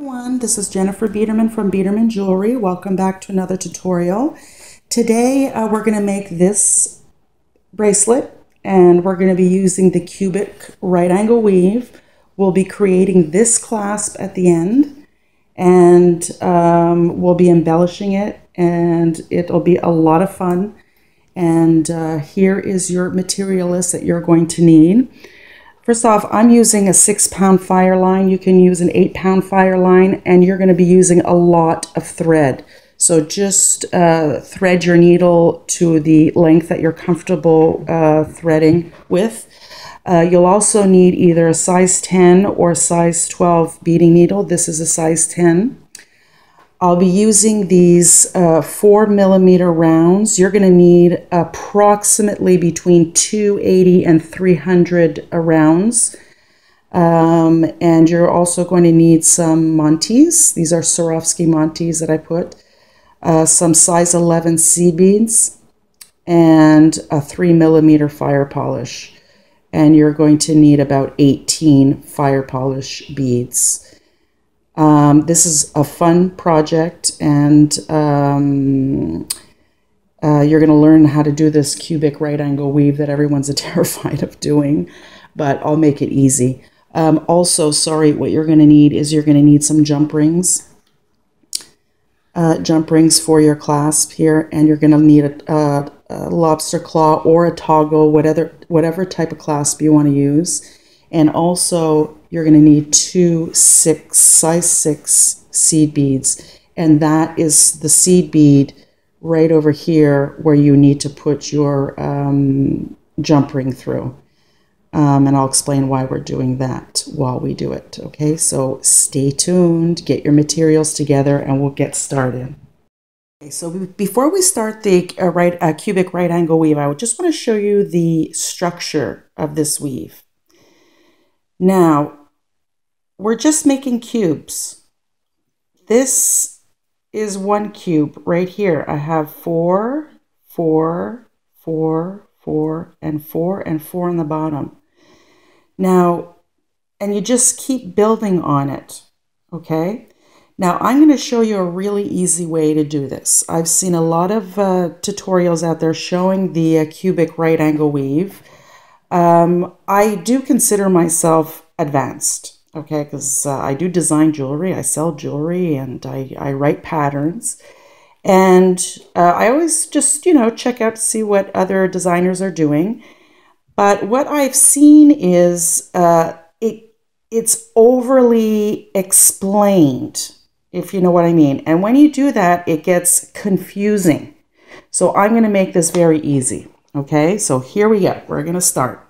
Everyone, this is Jennifer Biedermann from Biedermann Jewelry. Welcome back to another tutorial. Today we're going to make this bracelet and we're going to be using the cubic right angle weave. We'll be creating this clasp at the end and we'll be embellishing it, and it'll be a lot of fun. And here is your material list that you're going to need. First off, I'm using a 6-pound fire line. You can use an 8-pound fire line, and you're going to be using a lot of thread. So just thread your needle to the length that you're comfortable threading with. You'll also need either a size 10 or size 12 beading needle. This is a size 10. I'll be using these 4mm rounds. You're going to need approximately between 280 and 300 rounds. And you're also going to need some Montes. These are Swarovski Montes that I put. Some size 11 seed beads and a 3mm fire polish. And you're going to need about 18 fire polish beads. This is a fun project, and you're going to learn how to do this cubic right angle weave that everyone's terrified of doing, but I'll make it easy. Also, sorry, what you're going to need is you're going to need some jump rings for your clasp here, and you're going to need a lobster claw or a toggle, whatever type of clasp you want to use. And also, you're going to need two size 6 seed beads. And that is the seed bead right over here where you need to put your jump ring through. And I'll explain why we're doing that while we do it. Okay, so stay tuned, get your materials together, and we'll get started. Okay, so before we start the cubic right angle weave, I just want to show you the structure of this weave. Now, we're just making cubes. This is one cube right here. I have 4, 4, 4, 4, and 4, and 4 on the bottom. Now, and you just keep building on it, okay? Now, I'm going to show you a really easy way to do this. I've seen a lot of tutorials out there showing the cubic right angle weave. I do consider myself advanced, okay, because I do design jewelry, I sell jewelry, and I write patterns. And I always just, check out to see what other designers are doing. But what I've seen is it's overly explained, if you know what I mean. And when you do that, it gets confusing. So I'm going to make this very easy. Okay, so here we go. We're going to start.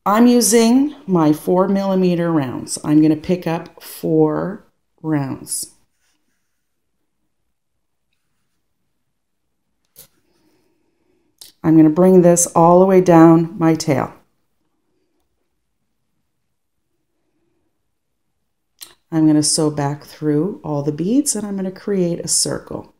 I'm using my 4mm rounds. I'm going to pick up 4 rounds. I'm going to bring this all the way down my tail. I'm going to sew back through all the beads, and I'm going to create a circle.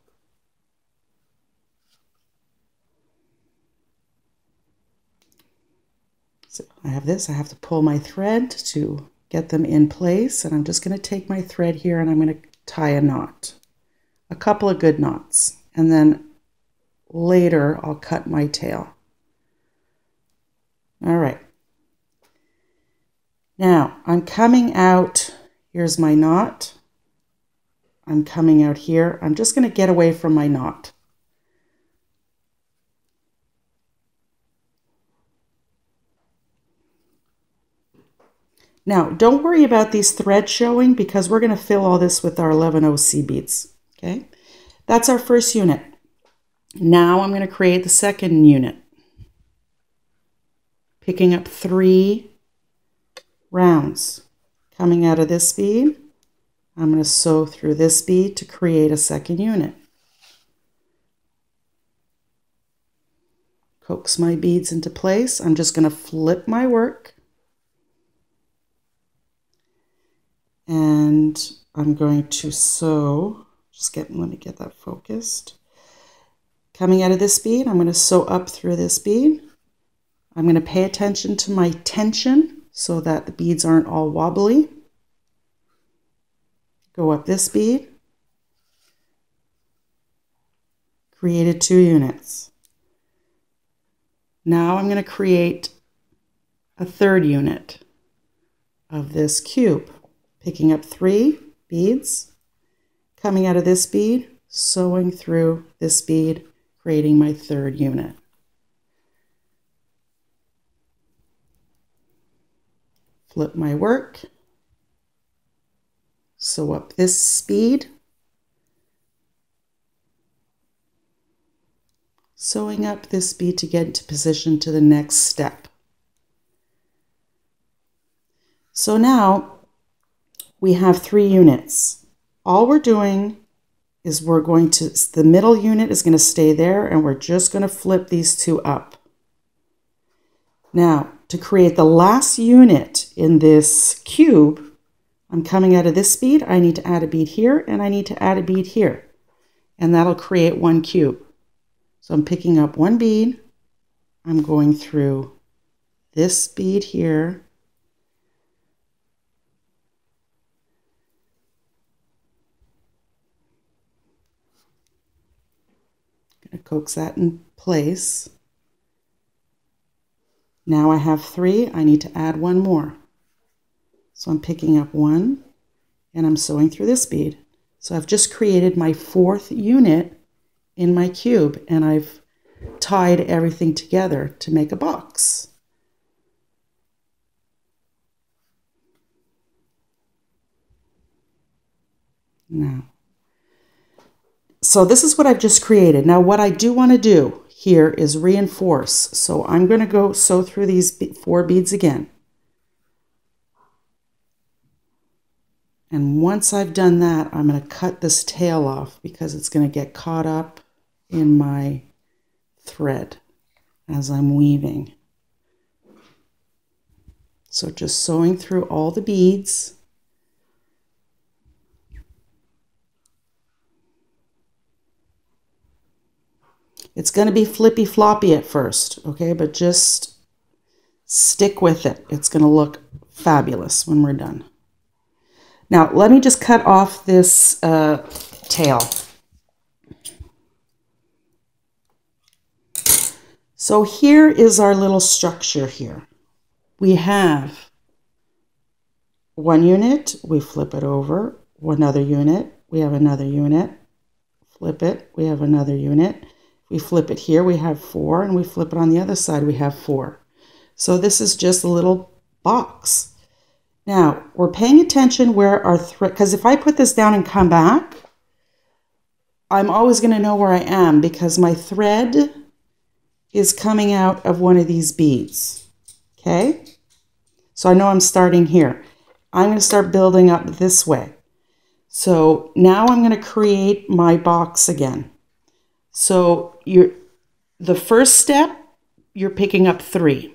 So I have this, I have to pull my thread to get them in place, and I'm just going to take my thread here and I'm going to tie a knot, a couple of good knots, and then later I'll cut my tail. All right. Now I'm coming out, here's my knot. I'm coming out here. I'm just going to get away from my knot. Now, don't worry about these threads showing because we're going to fill all this with our 11 seed beads, okay? That's our first unit. Now I'm going to create the second unit. Picking up 3 rounds. Coming out of this bead, I'm going to sew through this bead to create a second unit. Coax my beads into place. I'm just going to flip my work. And I'm going to sew, let me get that focused. Coming out of this bead, I'm going to sew up through this bead. I'm going to pay attention to my tension so that the beads aren't all wobbly. go up this bead, created 2 units. Now I'm going to create a 3rd unit of this cube, picking up 3 beads, coming out of this bead, sewing through this bead, creating my 3rd unit. Flip my work, sew up this bead, sewing up this bead to get into position to the next step. So now we have 3 units. All we're doing is the middle unit is going to stay there, and we're just going to flip these 2 up. Now, to create the last unit in this cube, I'm coming out of this bead, I need to add a bead here, and I need to add a bead here. And that'll create 1 cube. So I'm picking up 1 bead, I'm going through this bead here, going to coax that in place. Now I have 3, I need to add 1 more. So I'm picking up 1 and I'm sewing through this bead. So I've just created my 4th unit in my cube, and I've tied everything together to make a box. Now, so this is what I've just created. Now what I do want to do here is reinforce. So I'm going to go sew through these 4 beads again. And once I've done that, I'm going to cut this tail off because it's going to get caught up in my thread as I'm weaving. So just sewing through all the beads. It's going to be flippy floppy at first, okay, but just stick with it. It's going to look fabulous when we're done. Now, let me just cut off this tail. So here is our little structure here. We have 1 unit, we flip it over, another unit, we have another unit, flip it, we have another unit. We flip it here, we have 4, and we flip it on the other side, we have 4. So this is just a little box. Now, we're paying attention where our thread, because if I put this down and come back, I'm always going to know where I am because my thread is coming out of one of these beads. Okay? So I know I'm starting here. I'm going to start building up this way. So now I'm going to create my box again. So the first step, you're picking up 3.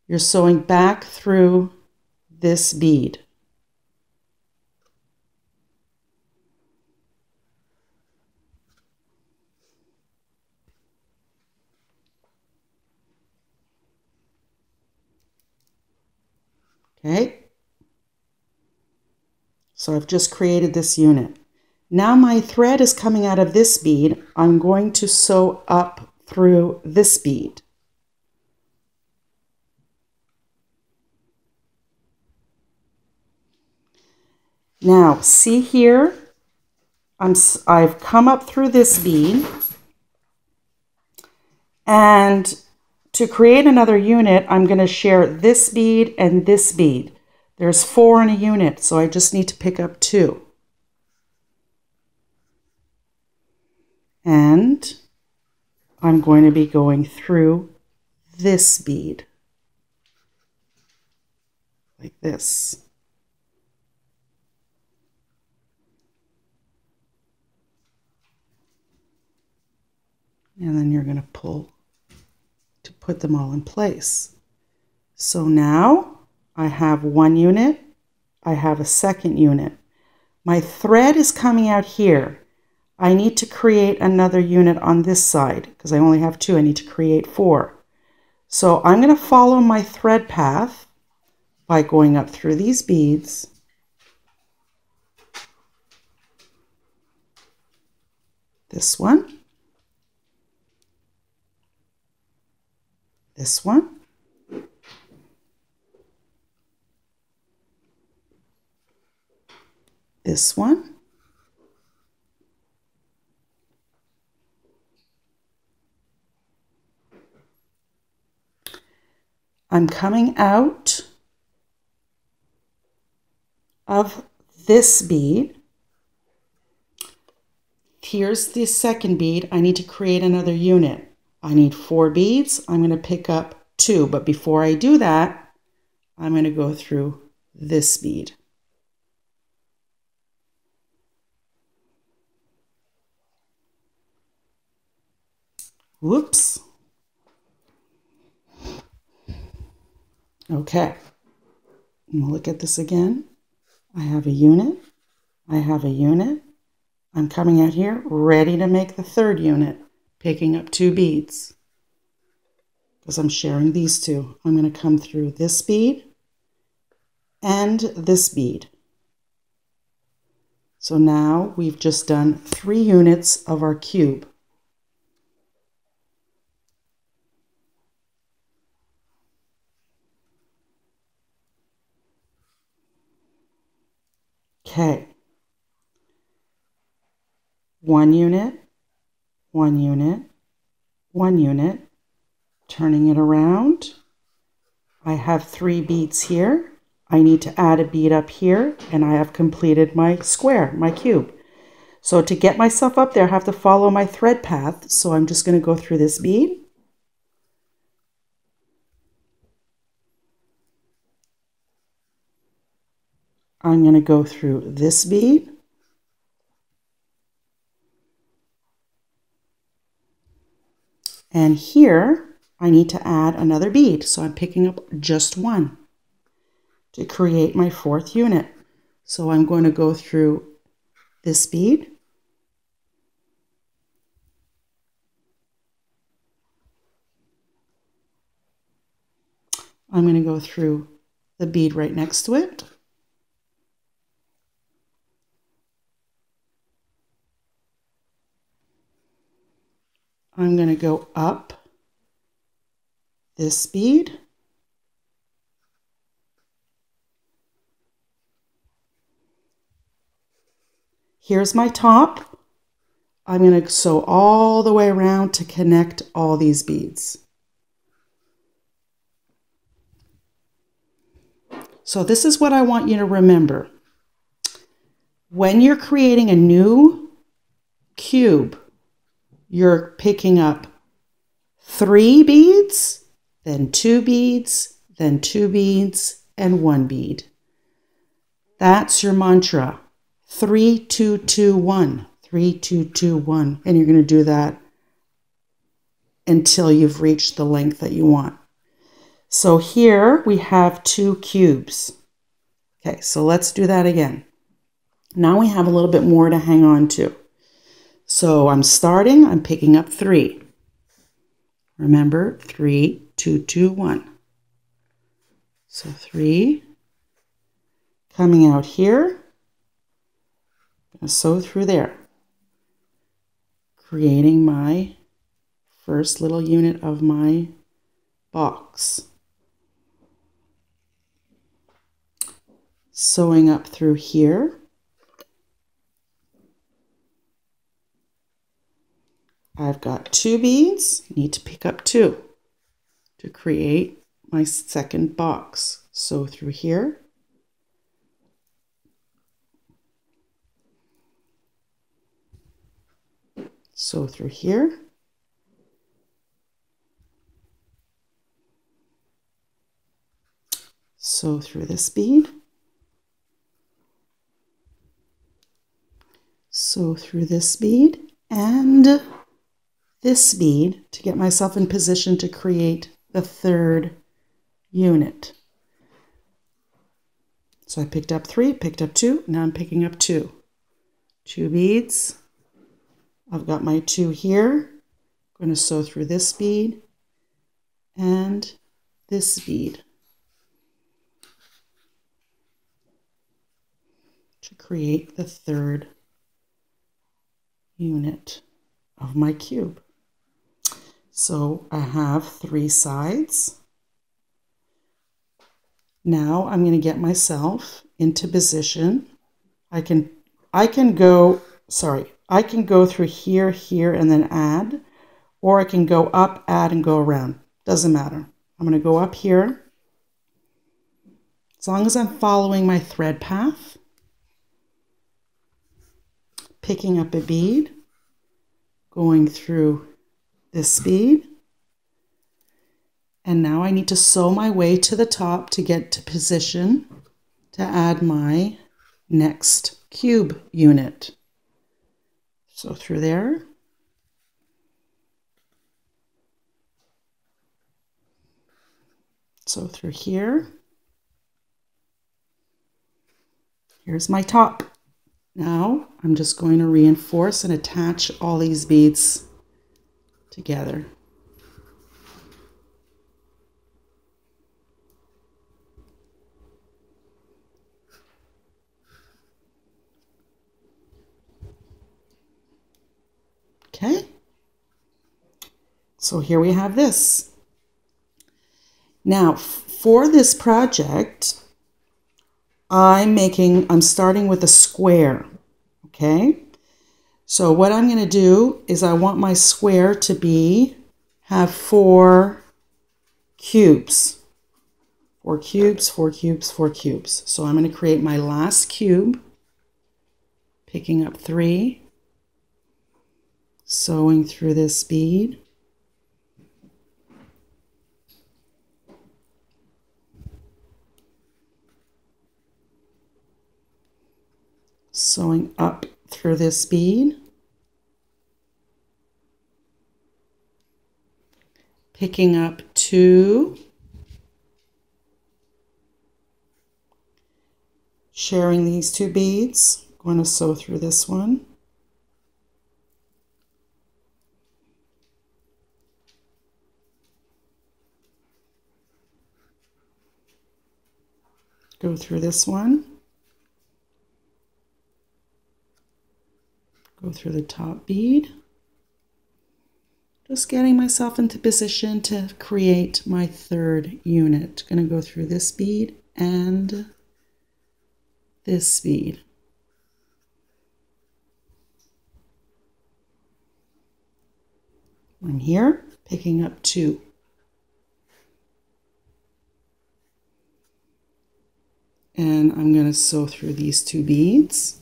You're sewing back through this bead. Okay. So I've just created this unit. Now my thread is coming out of this bead. I'm going to sew up through this bead. Now, see here, I've come up through this bead, and to create another unit, I'm going to share this bead and this bead. There's 4 in a unit, so I just need to pick up 2. And I'm going to be going through this bead, like this. And then you're going to pull to put them all in place. So now I have 1 unit, I have a 2nd unit. My thread is coming out here. I need to create another unit on this side because I only have 2. I need to create 4. So I'm going to follow my thread path by going up through these beads, this one, this one, this one, I'm coming out of this bead. Here's the second bead. I need to create another unit. I need 4 beads. I'm going to pick up 2, but before I do that, I'm going to go through this bead. Whoops. Okay. Look at this again. I have a unit. I have a unit. I'm coming out here ready to make the third unit, picking up 2 beads. Because I'm sharing these two. I'm going to come through this bead and this bead. So now we've just done 3 units of our cube. Okay. 1 unit, 1 unit, 1 unit, turning it around. I have 3 beads here. I need to add a bead up here, and I have completed my square, my cube. So to get myself up there, I have to follow my thread path. So I'm just going to go through this bead. I'm going to go through this bead. And here, I need to add another bead. So I'm picking up just 1 to create my 4th unit. So I'm going to go through this bead. I'm going to go through the bead right next to it. I'm going to go up this bead. Here's my top. I'm going to sew all the way around to connect all these beads. So this is what I want you to remember. When you're creating a new cube, you're picking up 3 beads, then 2 beads, then 2 beads, and 1 bead. That's your mantra. 3, 2, 2, 1. 3, 2, 2, 1. And you're going to do that until you've reached the length that you want. So here we have 2 cubes. Okay, so let's do that again. Now we have a little bit more to hang on to. So I'm picking up 3. Remember, 3, 2, 2, 1. So 3, coming out here, I'm going to sew through there, creating my first little unit of my box. Sewing up through here. I've got 2 beads, need to pick up 2 to create my second box. Sew through here. Sew through here. Sew through this bead. Sew through this bead and this bead to get myself in position to create the 3rd unit. So I picked up 3, picked up 2, now I'm picking up 2. 2 beads. I've got my 2 here. I'm going to sew through this bead and this bead to create the 3rd unit. of my cube. So I have 3 sides. Now I'm going to get myself into position. I can go through here, here, and then add, or I can go up, add, and go around. Doesn't matter. I'm going to go up here. As long as I'm following my thread path, picking up a bead, going through this bead, and now I need to sew my way to the top to get to position to add my next cube unit. So through there, so through here, here's my top. Now I'm just going to reinforce and attach all these beads together. Okay, so here we have this. Now for this project, I'm starting with a square, okay? So what I'm going to do is I want my square to have 4 cubes. 4 cubes, 4 cubes, 4 cubes. So I'm going to create my last cube, picking up 3, sewing through this bead, sewing up through this bead, picking up 2, sharing these 2 beads, going to sew through this one, go through this one, go through the top bead, just getting myself into position to create my 3rd unit. Going to go through this bead and this bead. I'm here, picking up 2. And I'm going to sew through these 2 beads.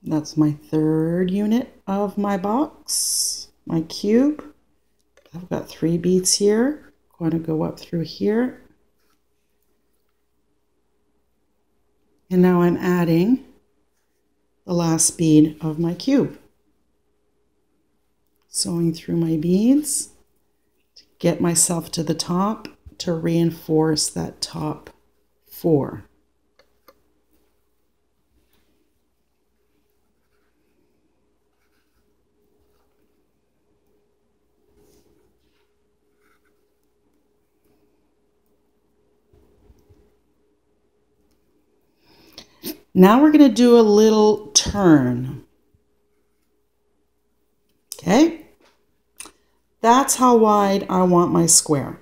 That's my 3rd unit of my box, my cube. I've got 3 beads here. Going to go up through here. And now I'm adding the last bead of my cube. Sewing through my beads to get myself to the top to reinforce that top 4. Now we're going to do a little turn. Okay? That's how wide I want my square.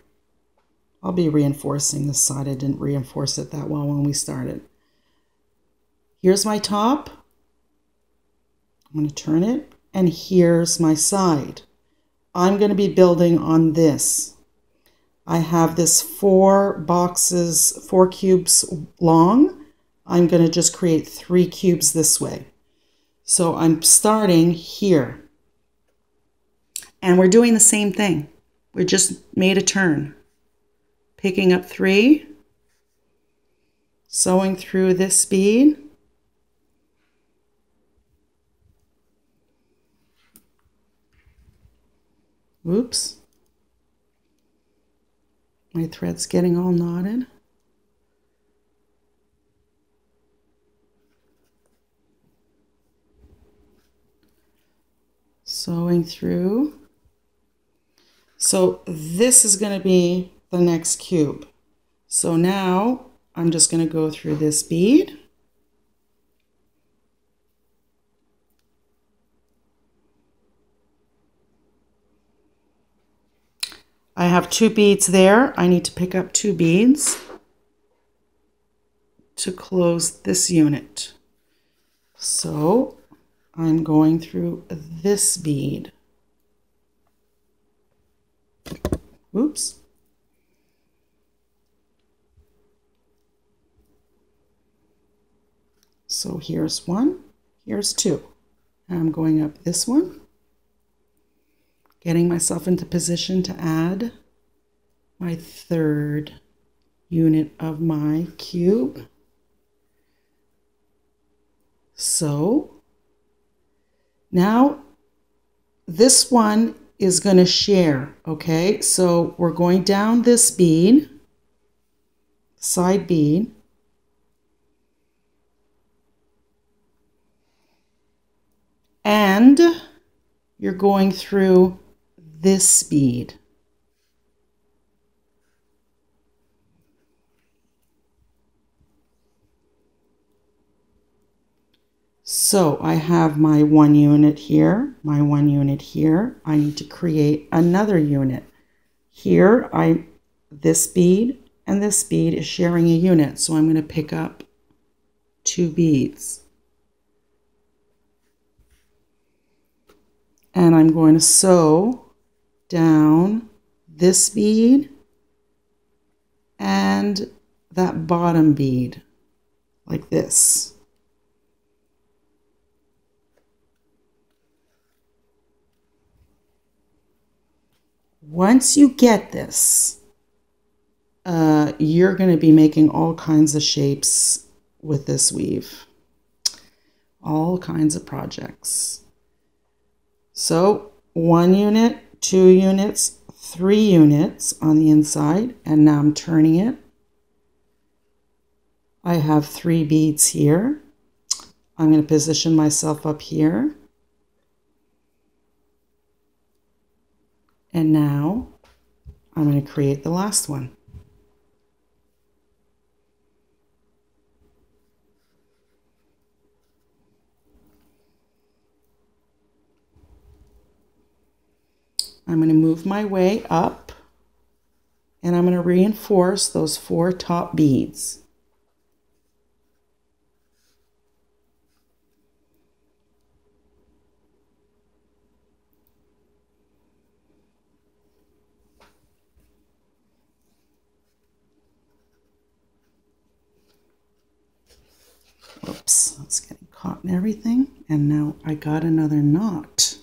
I'll be reinforcing this side. I didn't reinforce it that well when we started. Here's my top. I'm going to turn it, and here's my side. I'm going to be building on this. I have this 4 boxes, 4 cubes long. I'm going to just create 3 cubes this way. So I'm starting here. And we're doing the same thing. We just made a turn. Picking up 3, sewing through this bead, oops, my thread's getting all knotted. Sewing through. So this is going to be the next cube. So now I'm just going to go through this bead. I have 2 beads there. I need to pick up 2 beads to close this unit. So I'm going through this bead. Oops. So here's 1, here's 2. I'm going up this one, getting myself into position to add my 3rd unit of my cube. So now this one is going to share, okay? So we're going down this bead, side bead, and you're going through this bead. So I have my 1 unit here, my 1 unit here. I need to create another unit. Here, this bead and this bead is sharing a unit, so I'm going to pick up 2 beads. And I'm going to sew down this bead and that bottom bead like this. Once you get this, you're going to be making all kinds of shapes with this weave. All kinds of projects. So 1 unit, 2 units, 3 units on the inside, and now I'm turning it. I have 3 beads here. I'm going to position myself up here. And now I'm going to create the last one. I'm going to move my way up and I'm going to reinforce those 4 top beads. Oops, it's getting caught in everything, and now I got another knot.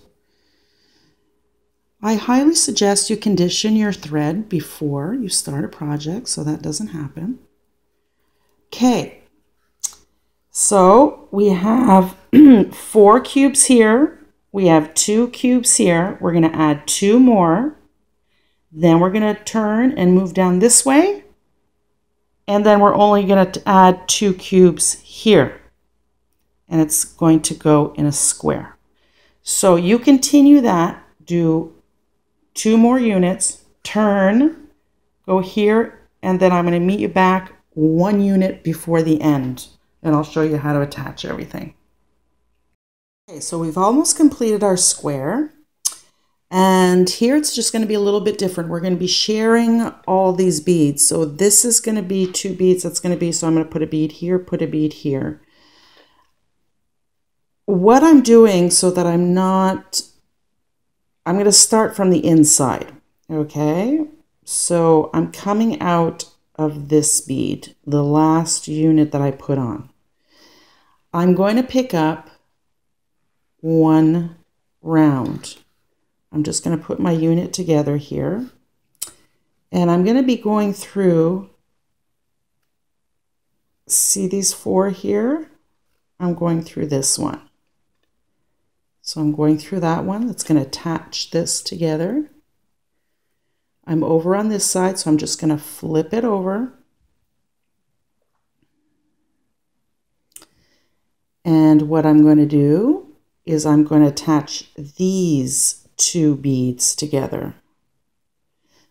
I highly suggest you condition your thread before you start a project so that doesn't happen. Okay, so we have 4 cubes here, we have 2 cubes here, we're going to add 2 more, then we're going to turn and move down this way, and then we're only going to add 2 cubes here, and it's going to go in a square. So you continue that, do 2 more units, turn, go here, and then I'm going to meet you back 1 unit before the end, and I'll show you how to attach everything. Okay, so we've almost completed our square, and here it's just going to be a little bit different. We're going to be sharing all these beads. So this is going to be 2 beads. That's going to be, so I'm going to put a bead here, put a bead here. What I'm doing so that I'm going to start from the inside, okay? So I'm coming out of this bead, the last unit that I put on. I'm going to pick up 1 round. I'm just going to put my unit together here, and I'm going to be going through, see these 4 here? I'm going through this one. So I'm going through that one. That's going to attach this together. I'm over on this side, so I'm just going to flip it over. And what I'm going to do is I'm going to attach these 2 beads together.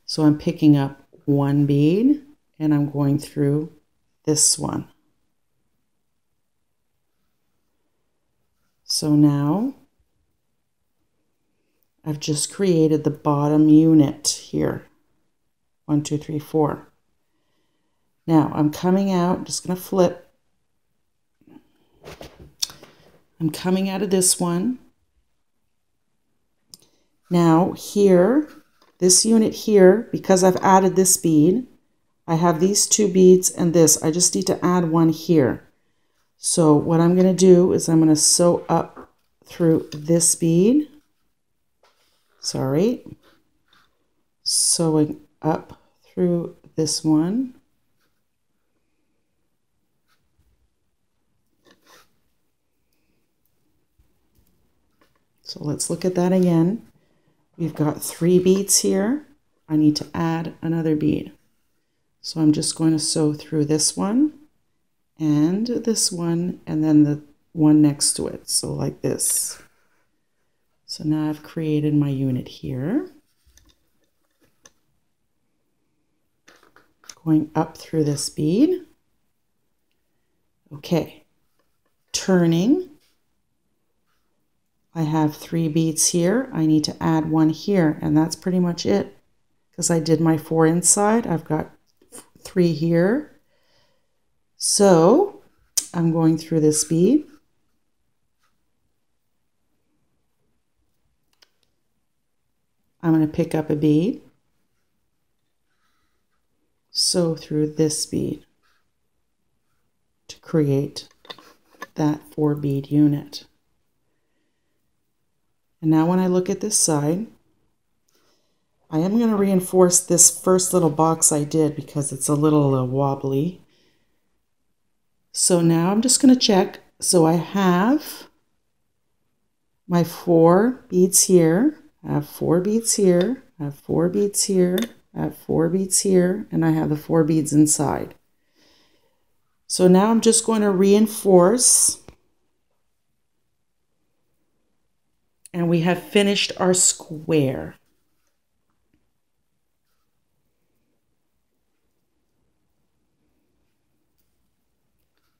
So I'm picking up one bead and I'm going through this one. So now I've just created the bottom unit here. 1, 2, 3, 4. Now I'm coming out, I'm just going to flip. I'm coming out of this one. Now here, this unit here, because I've added this bead, I have these 2 beads and this. I just need to add one here. So what I'm going to do is I'm going to sew up through this bead. Sorry. Sewing up through this one. So let's look at that again. We've got 3 beads here. I need to add another bead. So I'm just going to sew through this one and then the one next to it. So like this. So now I've created my unit here. Going up through this bead. Okay. Turning. I have 3 beads here. I need to add one here, and that's pretty much it. Because I did my 4 inside, I've got 3 here. So I'm going through this bead. I'm going to pick up a bead, sew through this bead to create that 4 bead unit. And now when I look at this side, I am going to reinforce this first little box I did because it's a little wobbly. So now I'm just going to check. So I have my 4 beads here. I have 4 beads here. I have 4 beads here. I have 4 beads here. And I have the 4 beads inside. So now I'm just going to reinforce. And we have finished our square.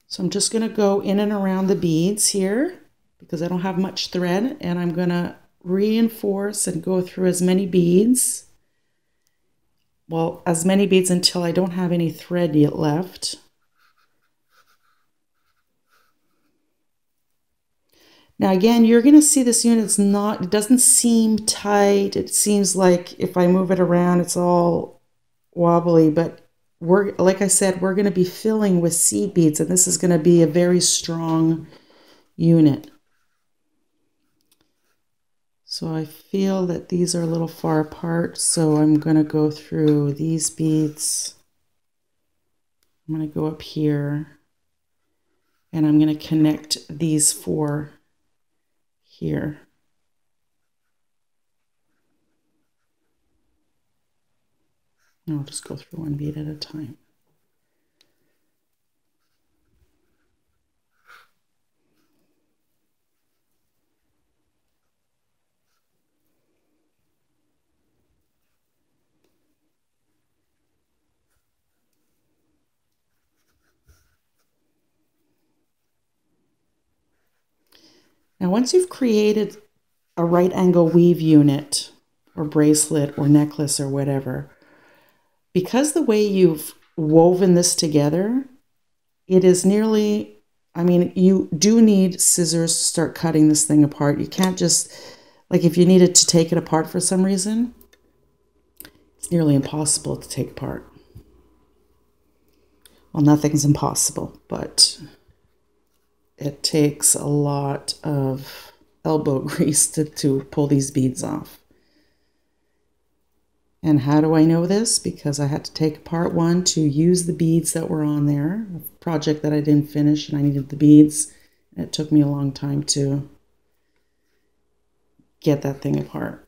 So I'm just going to go in and around the beads here because I don't have much thread, and I'm going to reinforce and go through as many beads. Well, as many beads until I don't have any thread yet left. Now again, you're going to see this unit's not, it doesn't seem tight. It seems like if I move it around, it's all wobbly, but like I said, we're going to be filling with seed beads, and this is going to be a very strong unit. So I feel that these are a little far apart, so I'm going to go through these beads. I'm going to go up here, and I'm going to connect these 4 here. I'll just go through 1 bead at a time. Now, once you've created a right angle weave unit or bracelet or necklace or whatever, because the way you've woven this together, it is nearly, I mean, you do need scissors to start cutting this thing apart. You can't just, like if you needed to take it apart for some reason, it's nearly impossible to take apart. Well, nothing's impossible, but it takes a lot of elbow grease to pull these beads off. And how do I know this? Because I had to take apart one to use the beads that were on there, a project that I didn't finish, and I needed the beads. And it took me a long time to get that thing apart.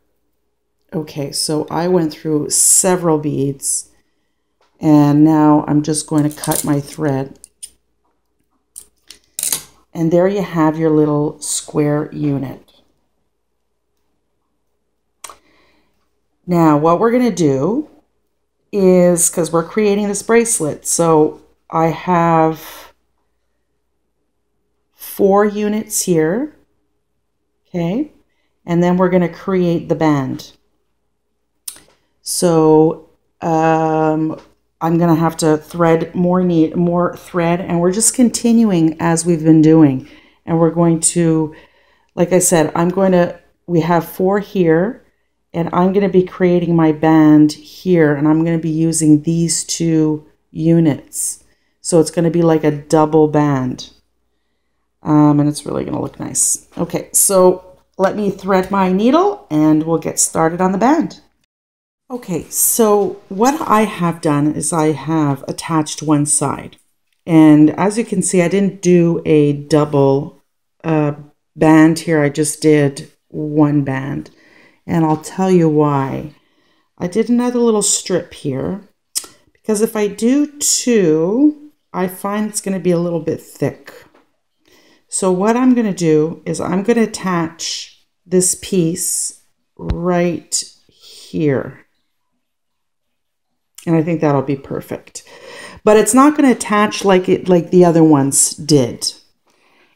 Okay, so I went through several beads, and now I'm just going to cut my thread. And there you have your little square unit. Now, what we're going to do is because we're creating this bracelet. So I have 4 units here, okay? And then we're going to create the band. So I'm going to have to thread more thread, and we're just continuing as we've been doing. And we're going to, like I said, we have 4 here, and I'm going to be creating my band here, and I'm going to be using these 2 units. So it's going to be like a double band. And it's really going to look nice. Okay, so let me thread my needle and we'll get started on the band. Okay, so what I have done is I have attached one side. And as you can see, I didn't do a double band here. I just did one band. And I'll tell you why. I did another little strip here, because if I do 2, I find it's going to be a little bit thick. So what I'm going to do is I'm going to attach this piece right here. And I think that'll be perfect. But it's not going to attach like the other ones did.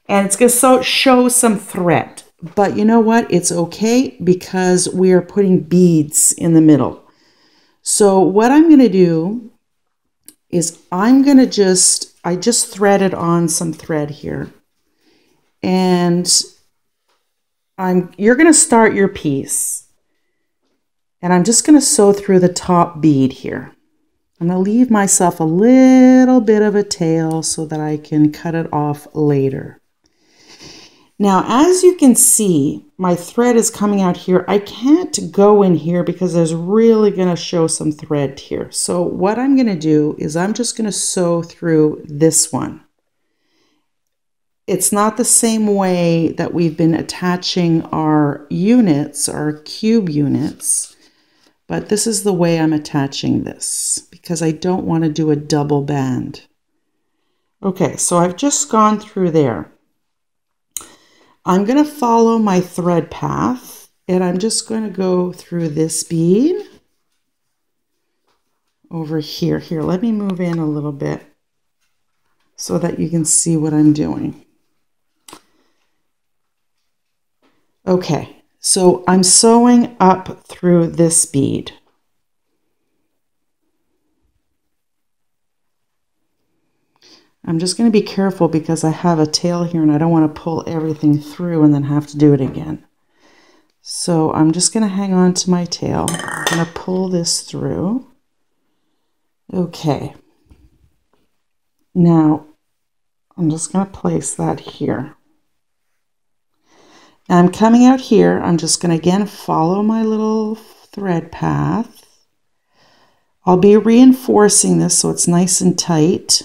And it's going to show some thread. But you know what? It's okay because we are putting beads in the middle. So what I'm going to do is I just threaded on some thread here. And you're going to start your piece. And I'm just going to sew through the top bead here. I'm going to leave myself a little bit of a tail so that I can cut it off later. Now, as you can see, my thread is coming out here. I can't go in here because there's really going to show some thread here. So what I'm going to do is I'm just going to sew through this one. It's not the same way that we've been attaching our units, our cube units, but this is the way I'm attaching this because I don't want to do a double band. Okay, so I've just gone through there. I'm going to follow my thread path, and I'm just going to go through this bead over here. Here, let me move in a little bit so that you can see what I'm doing. Okay, so I'm sewing up through this bead. I'm just going to be careful because I have a tail here and I don't want to pull everything through and then have to do it again. So I'm just going to hang on to my tail. I'm going to pull this through. Okay. Now, I'm just going to place that here. Now I'm coming out here. I'm just going to again follow my little thread path. I'll be reinforcing this so it's nice and tight.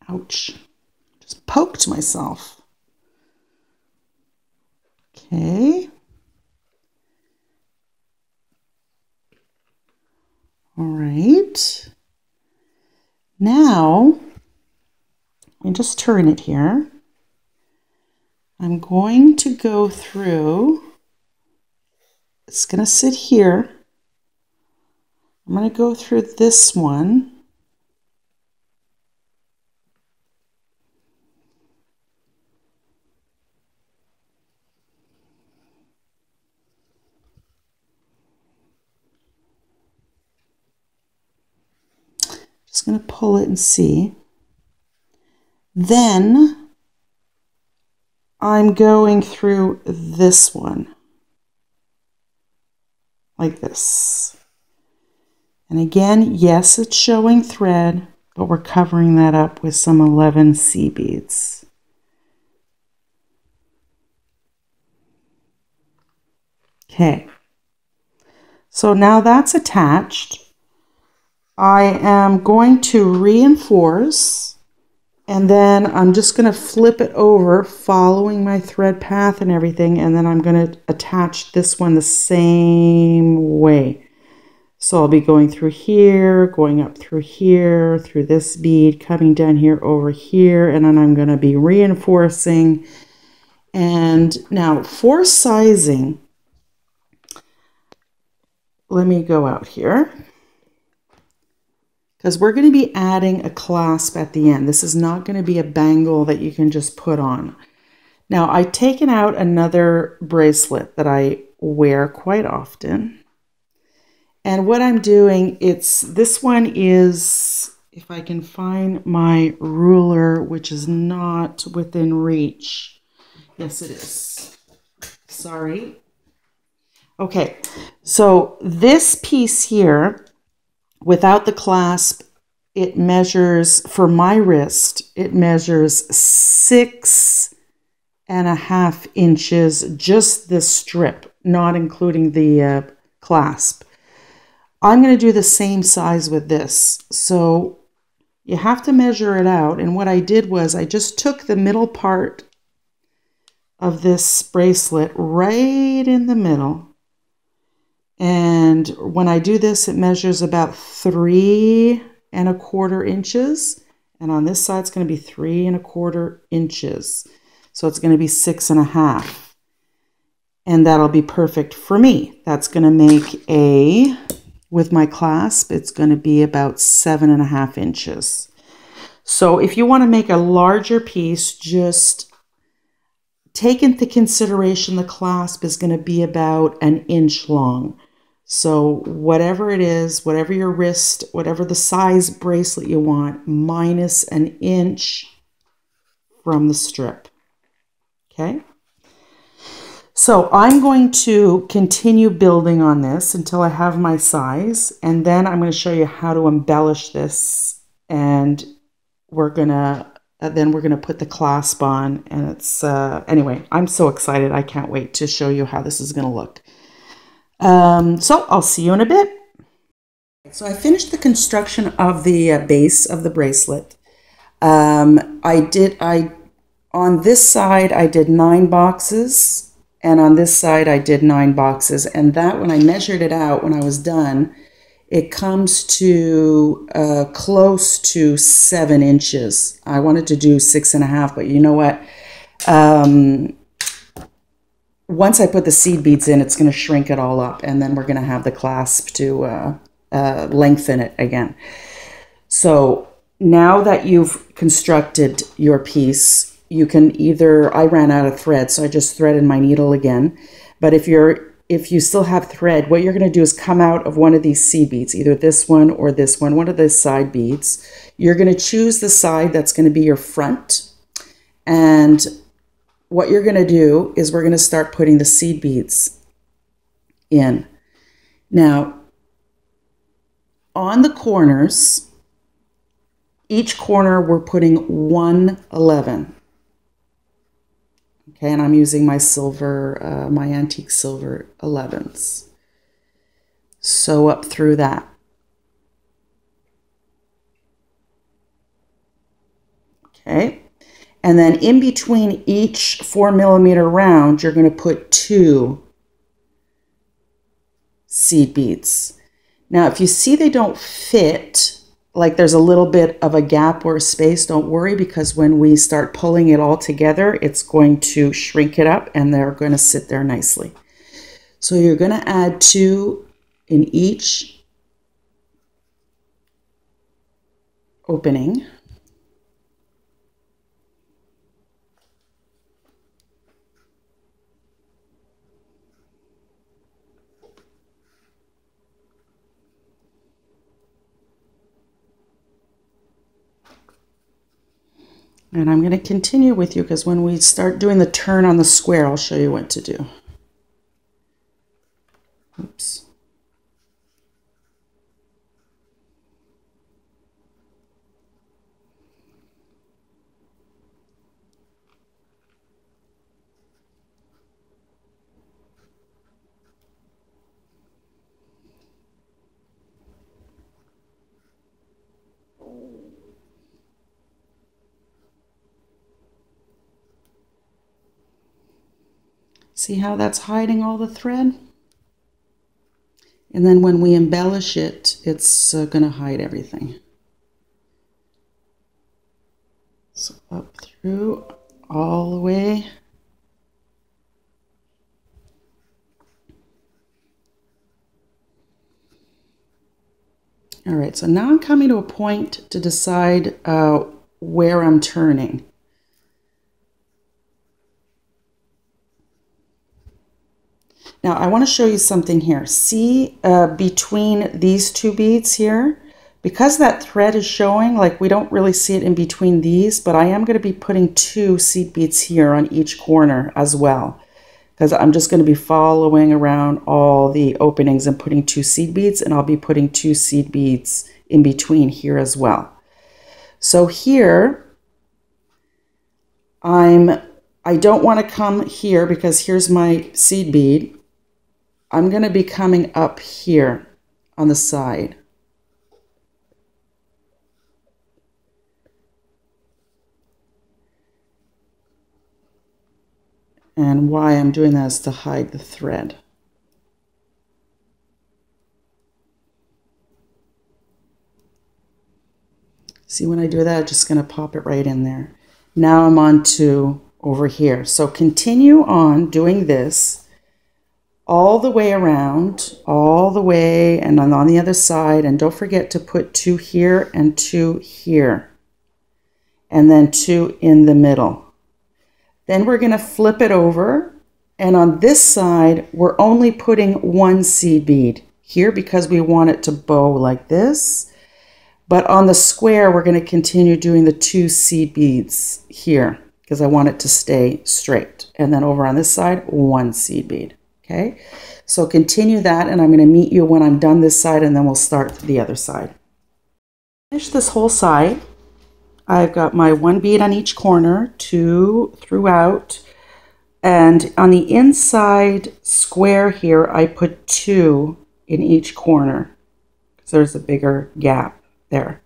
Ouch, just poked myself. Okay. All right. Now, let me just turn it here. I'm going to go through, it's going to sit here. I'm going to go through this one. Just going to pull it and see. Then I'm going through this one like this. And again, yes, it's showing thread, but we're covering that up with some 11C beads. Okay. So now that's attached. I am going to reinforce, and then I'm just going to flip it over following my thread path and everything, and then I'm going to attach this one the same way. So I'll be going through here, going up through here, through this bead, coming down here over here, and then I'm going to be reinforcing And now for sizing, let me go out here, because we're going to be adding a clasp at the end. This is not going to be a bangle that you can just put on. Now, I've taken out another bracelet that I wear quite often. And what I'm doing, this one is, if I can find my ruler, which is not within reach. Yes, it is. Sorry. Okay, so this piece here, without the clasp, it measures, for my wrist, it measures 6.5 inches, just this strip, not including the clasp. I'm going to do the same size with this. So you have to measure it out. And what I did was I just took the middle part of this bracelet right in the middle. And when I do this, it measures about 3.25 inches. And on this side, it's going to be 3.25 inches. So it's going to be 6.5. And that'll be perfect for me. That's going to make with my clasp, it's going to be about 7.5 inches. So if you want to make a larger piece, just take into consideration the clasp is going to be about 1 inch long. So whatever it is, whatever your wrist, whatever the size bracelet you want, minus 1 inch from the strip. Okay? So I'm going to continue building on this until I have my size, and then I'm going to show you how to embellish this, and we're going to put the clasp on, and it's anyway, I'm so excited. I can't wait to show you how this is going to look. So I'll see you in a bit. So I finished the construction of the base of the bracelet. On this side I did 9 boxes, and on this side I did 9 boxes, and that, when I measured it out when I was done, it comes to close to 7 inches. I wanted to do 6.5, but you know what? Once I put the seed beads in, it's going to shrink it all up, and then we're going to have the clasp to lengthen it again. So now that you've constructed your piece, you can either, I ran out of thread, so I just threaded my needle again. But if you still have thread, what you're going to do is come out of one of these seed beads, either this one or this one of the side beads. You're going to choose the side that's going to be your front. And what you're going to do is we're going to start putting the seed beads in. Now, on the corners, each corner we're putting 111. Okay, and I'm using my silver, my antique silver 11s. Sew up through that. Okay, and then in between each 4mm round, you're going to put 2 seed beads. Now, if you see they don't fit, like there's a little bit of a gap or a space, don't worry, because when we start pulling it all together, it's going to shrink it up and they're going to sit there nicely. So you're going to add 2 in each opening. And I'm going to continue with you, because when we start doing the turn on the square, I'll show you what to do. Oops. See how that's hiding all the thread? And then when we embellish it, it's going to hide everything. So up through, all the way All right, so now I'm coming to a point to decide where I'm turning. Now I want to show you something here. See between these two beads here, because that thread is showing, like we don't really see it in between these, but I am going to be putting 2 seed beads here on each corner as well, because I'm just going to be following around all the openings and putting 2 seed beads, and I'll be putting 2 seed beads in between here as well. So here, I don't want to come here because here's my seed bead. I'm going to be coming up here on the side. And why I'm doing that is to hide the thread. See, when I do that, I'm just going to pop it right in there. Now I'm on to over here. So continue on doing this all the way around, all the way, and on the other side. And don't forget to put 2 here and 2 here, and then 2 in the middle. Then we're going to flip it over, and on this side, we're only putting 1 seed bead here because we want it to bow like this. But on the square, we're going to continue doing the 2 seed beads here because I want it to stay straight. And then over on this side, 1 seed bead. Okay, so continue that, and I'm going to meet you when I'm done this side, and then we'll start the other side. Finish this whole side. I've got my 1 bead on each corner, 2 throughout, and on the inside square here, I put 2 in each corner because there's a bigger gap there.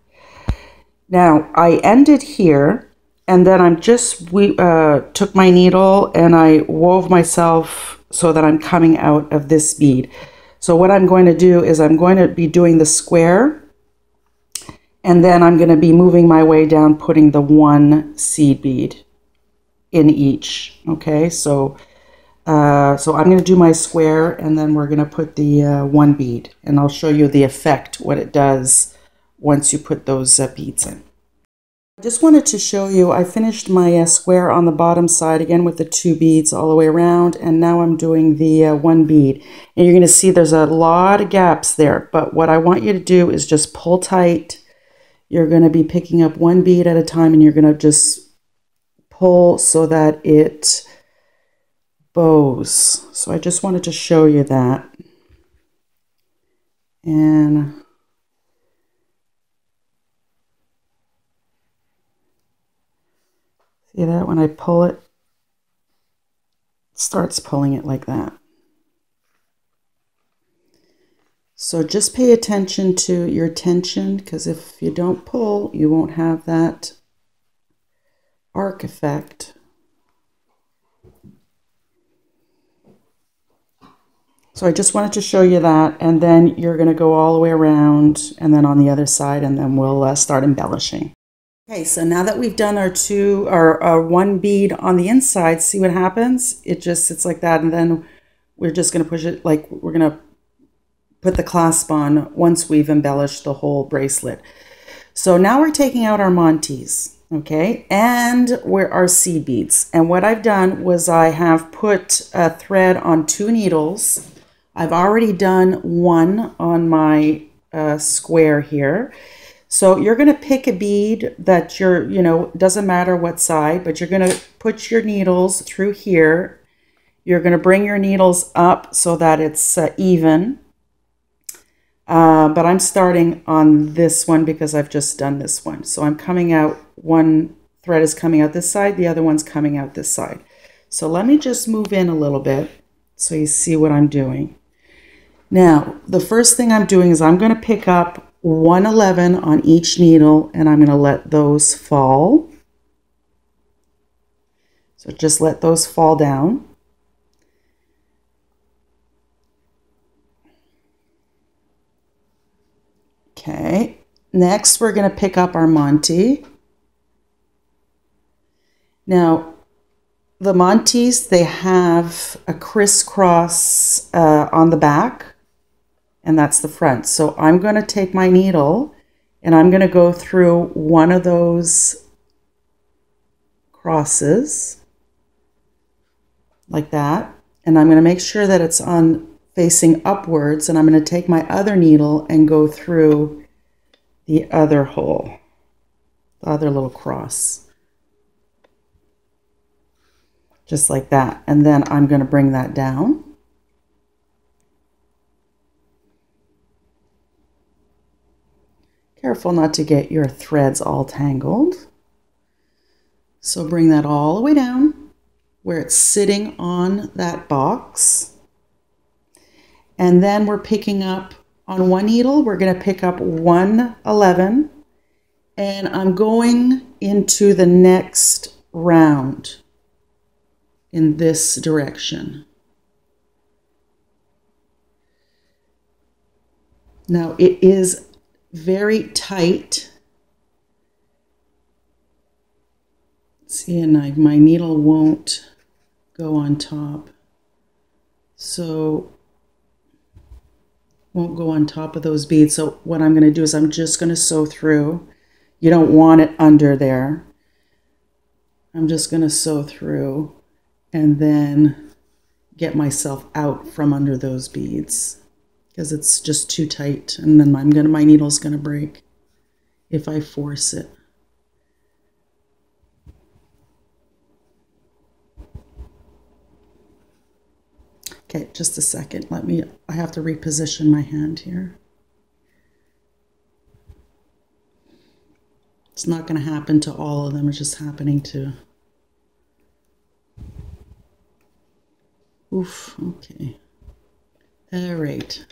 Now I ended here, and then I'm just took my needle and I wove myself so that I'm coming out of this bead. So what I'm going to do is I'm going to be doing the square, and then I'm going to be moving my way down, putting the 1 seed bead in each. Okay, so I'm going to do my square, and then we're going to put the 1 bead, and I'll show you the effect, what it does once you put those beads in. I just wanted to show you, I finished my square on the bottom side again with the 2 beads all the way around, and now I'm doing the 1 bead. And you're going to see there's a lot of gaps there, but what I want you to do is just pull tight. You're going to be picking up 1 bead at a time, and you're going to just pull so that it bows. So I just wanted to show you that. And see that when I pull it, it starts pulling it like that. So just pay attention to your tension, because if you don't pull, you won't have that arc effect. So I just wanted to show you that, and then you're going to go all the way around, and then on the other side, and then we'll start embellishing. Okay, so now that we've done our 1 bead on the inside, see what happens? It just sits like that, and then we're just going to push it, like we're going to put the clasp on once we've embellished the whole bracelet. So now we're taking out our Montes, okay, and our seed beads. And what I've done was I have put a thread on 2 needles. I've already done 1 on my square here. So you're going to pick a bead that doesn't matter what side, but you're going to put your needles through here. You're going to bring your needles up so that it's even. But I'm starting on this one because I've just done this one. So I'm coming out, 1 thread is coming out this side, the other one's coming out this side. So let me just move in a little bit so you see what I'm doing. Now, the first thing I'm doing is I'm going to pick up 111 on each needle, and I'm going to let those fall. So just let those fall down. Okay, next we're going to pick up our Monte. Now, the Montes, they have a crisscross on the back, and that's the front. So I'm going to take my needle and I'm going to go through one of those crosses like that, and I'm going to make sure that it's on facing upwards, and I'm going to take my other needle and go through the other hole, the other little cross, just like that, and then I'm going to bring that down. Careful not to get your threads all tangled. So bring that all the way down where it's sitting on that box. And then we're picking up on one needle, we're going to pick up 111, and I'm going into the next round in this direction. Now it is very tight. See, and my needle won't go on top. So won't go on top of those beads. So what I'm going to do is I'm just going to sew through. You don't want it under there. I'm just going to sew through and then get myself out from under those beads because it's just too tight, and then my needle's going to break if I force it. Okay, just a second. I have to reposition my hand here. It's not going to happen to all of them. It's just happening to... Oof, okay. All right.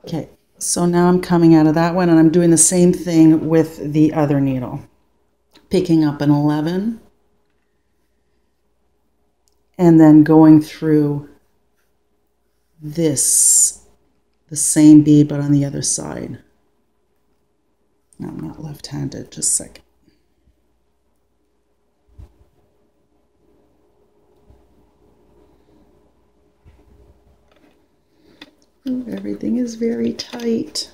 Okay, so now I'm coming out of that one, and I'm doing the same thing with the other needle. Picking up an 11. And then going through this, the same bead, but on the other side. No, I'm not left-handed, just a second. Ooh, everything is very tight.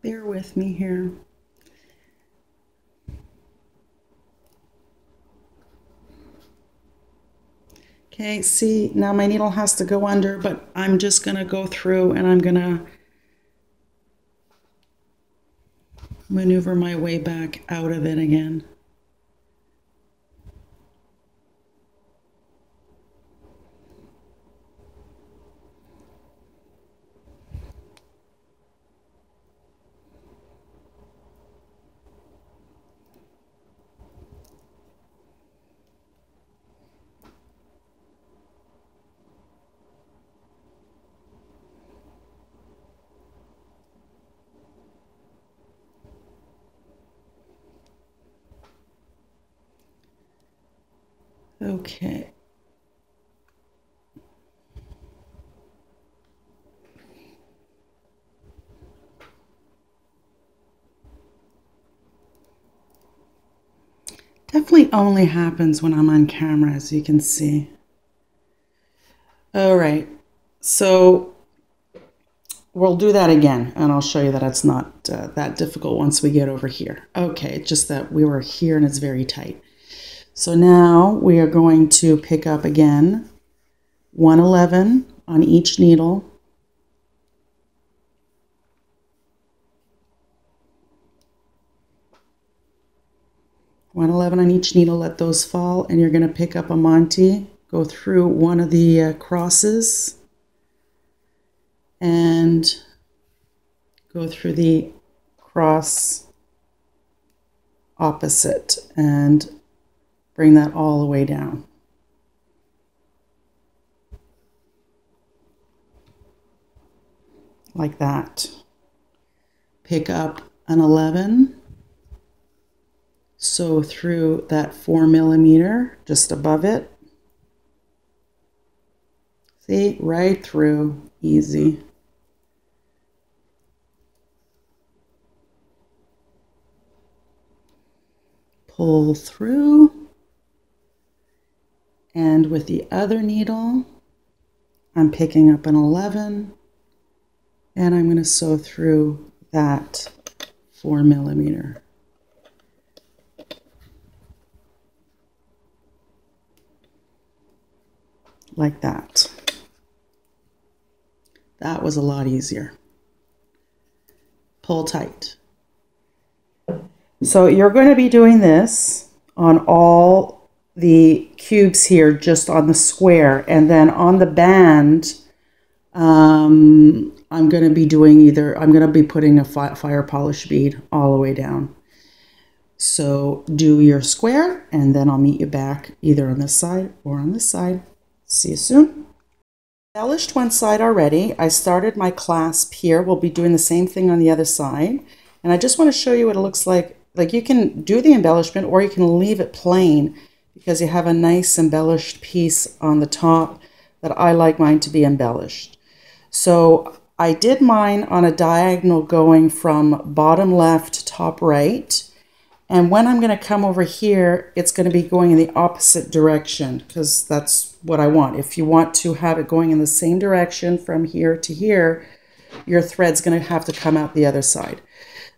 Bear with me here. Okay, see, now my needle has to go under, but I'm just going to go through and I'm going to maneuver my way back out of it again. Okay. Definitely only happens when I'm on camera, as you can see. All right, so we'll do that again, and I'll show you that it's not that difficult once we get over here. Okay, just that we were here and it's very tight. So now we are going to pick up again 111 on each needle. $111 on each needle, let those fall, and you're going to pick up a Monty, go through one of the crosses, and go through the cross opposite, and bring that all the way down. Like that. Pick up an 11. sew through that 4mm just above it. See, right through, easy. Pull through, and with the other needle, I'm picking up an 11, and I'm going to sew through that 4mm. Like that. That was a lot easier. Pull tight. So you're going to be doing this on all the cubes here, just on the square, and then on the band, I'm going to be doing I'm going to be putting a fire polish bead all the way down. So do your square, and then I'll meet you back either on this side or on this side. See you soon. Embellished one side already. I started my clasp here. We'll be doing the same thing on the other side. And I just want to show you what it looks like. Like, you can do the embellishment or you can leave it plain because you have a nice embellished piece on the top, that I like mine to be embellished. So I did mine on a diagonal going from bottom left to top right. And when I'm going to come over here, it's going to be going in the opposite direction, because that's what I want. If you want to have it going in the same direction from here to here, your thread's going to have to come out the other side.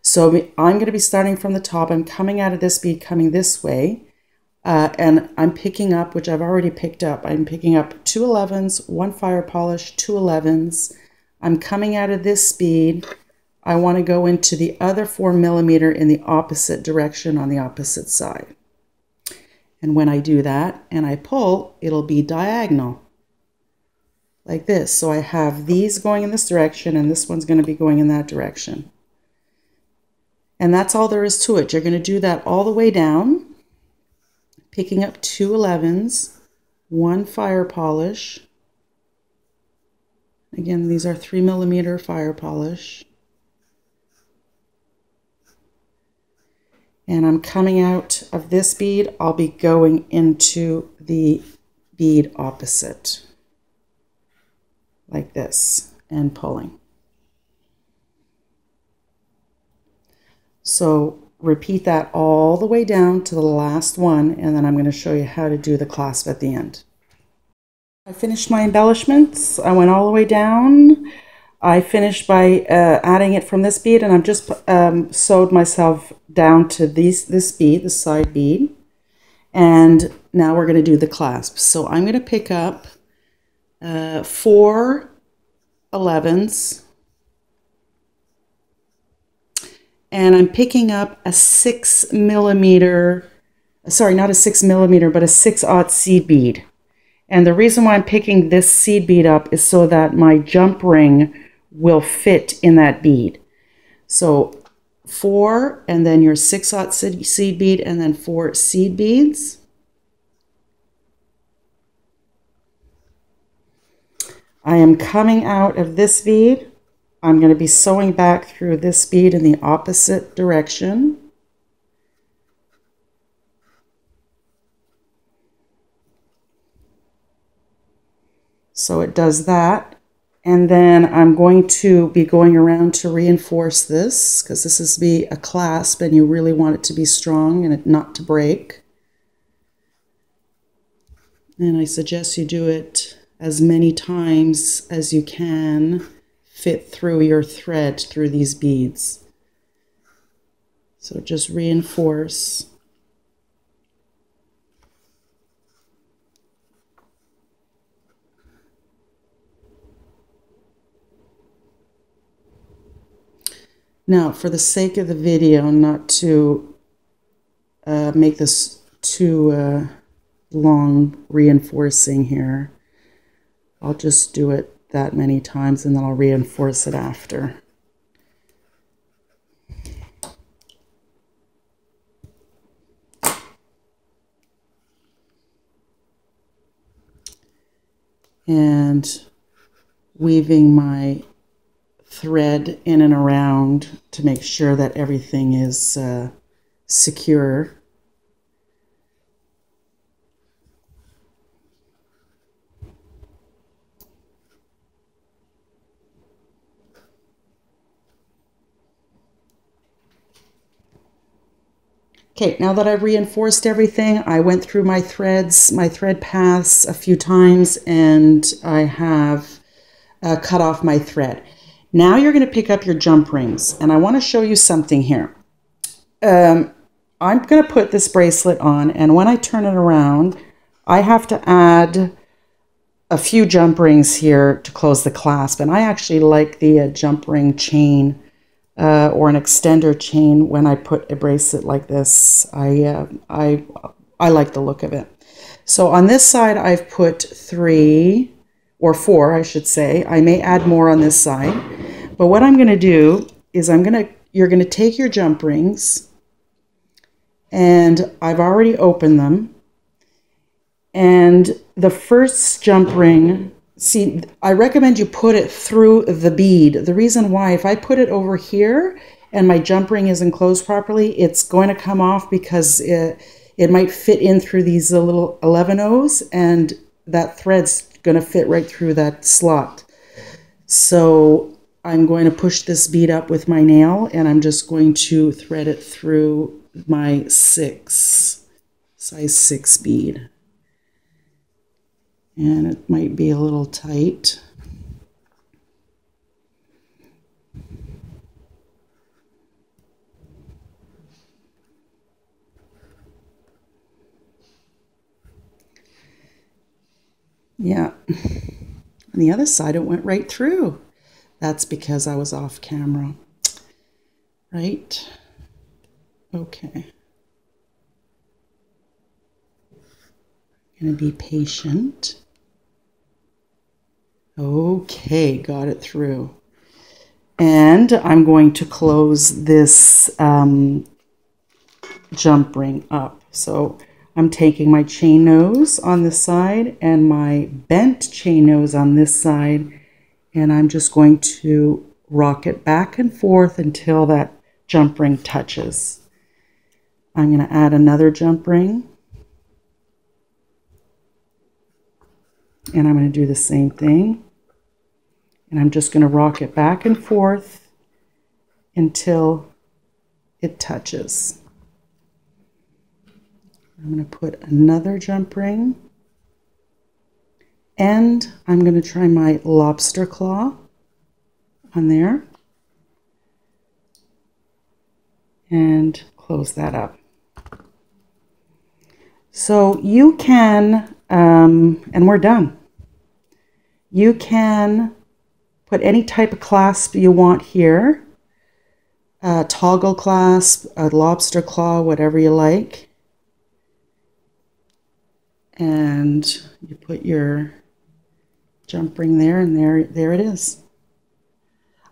So I'm going to be starting from the top. I'm coming out of this bead, coming this way, and I'm picking up, which I've already picked up. I'm picking up 2 11s, 1 fire polish, 2 11s. I'm coming out of this bead. I want to go into the other 4mm in the opposite direction on the opposite side. And when I do that and I pull, it'll be diagonal like this. So I have these going in this direction and this one's going to be going in that direction. And that's all there is to it. You're going to do that all the way down, picking up 2 11s, 1 fire polish. Again, these are 3mm fire polish. And I'm coming out of this bead, I'll be going into the bead opposite, like this, and pulling. So repeat that all the way down to the last one, and then I'm going to show you how to do the clasp at the end. I finished my embellishments. I went all the way down. I finished by adding it from this bead, and I've just sewed myself down to this bead, the side bead. And now we're going to do the clasp. So I'm going to pick up 4 11s, and I'm picking up a 6mm, sorry, not a 6mm, but a 6/0 seed bead. And the reason why I'm picking this seed bead up is so that my jump ring will fit in that bead. So 4, and then your 6/0 seed bead, and then 4 seed beads. I am coming out of this bead. I'm going to be sewing back through this bead in the opposite direction. So it does that. And then I'm going to be going around to reinforce this, because this is be a clasp and you really want it to be strong and it not to break. And I suggest you do it as many times as you can fit through your thread through these beads. So just reinforce. Now, for the sake of the video, not to make this too long reinforcing here, I'll just do it that many times and then I'll reinforce it after. And weaving my thread in and around to make sure that everything is secure. Okay, now that I've reinforced everything, I went through my threads, my thread paths a few times, and I have cut off my thread. Now you're going to pick up your jump rings, and I want to show you something here. I'm going to put this bracelet on, and when I turn it around, I have to add a few jump rings here to close the clasp, and I actually like the jump ring chain or an extender chain when I put a bracelet like this. I like the look of it. So on this side, I've put 3 or 4, I should say. I may add more on this side, but what I'm going to do is you're going to take your jump rings, and I've already opened them. And the first jump ring, see, I recommend you put it through the bead. The reason why, if I put it over here and my jump ring isn't closed properly, it's going to come off because it might fit in through these little 11-ohs, and that thread's going to fit right through that slot. So I'm going to push this bead up with my nail, and I'm just going to thread it through my size 6 bead. And it might be a little tight. Yeah, on the other side it went right through. That's because I was off camera. Right? Okay. I'm going to be patient. Okay, got it through. And I'm going to close this jump ring up. So I'm taking my chain nose on this side and my bent chain nose on this side, and I'm just going to rock it back and forth until that jump ring touches. I'm going to add another jump ring, and I'm going to do the same thing. And I'm just going to rock it back and forth until it touches. I'm going to put another jump ring, and I'm going to try my lobster claw on there and close that up. So you can, and we're done. You can put any type of clasp you want here, a toggle clasp, a lobster claw, whatever you like. And you put your jump ring there, and there it is.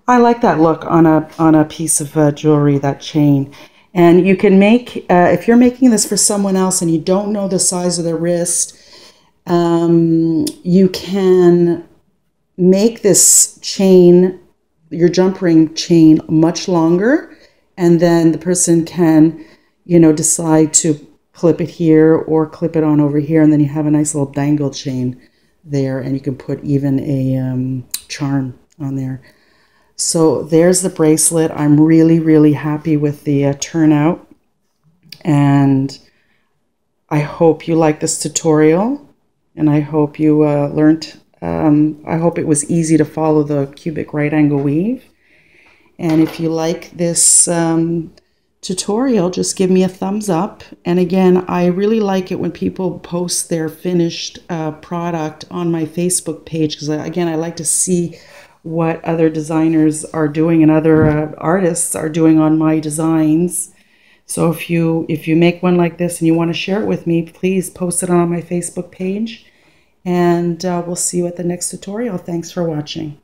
I like that look on a piece of jewelry, that chain. And you can make, if you're making this for someone else and you don't know the size of the wrist, you can make this chain, your jump ring chain, much longer, and then the person can, you know, decide to clip it here or clip it on over here, and then you have a nice little dangle chain there, and you can put even a charm on there. So there's the bracelet. I'm really, really happy with the turnout, and I hope you like this tutorial, and I hope you learned. I hope it was easy to follow the cubic right angle weave. And if you like this tutorial, just give me a thumbs up. And again, I really like it when people post their finished product on my Facebook page, because again, I like to see what other designers are doing and other artists are doing on my designs. So if you make one like this and you want to share it with me, please post it on my Facebook page. And we'll see you at the next tutorial. Thanks for watching.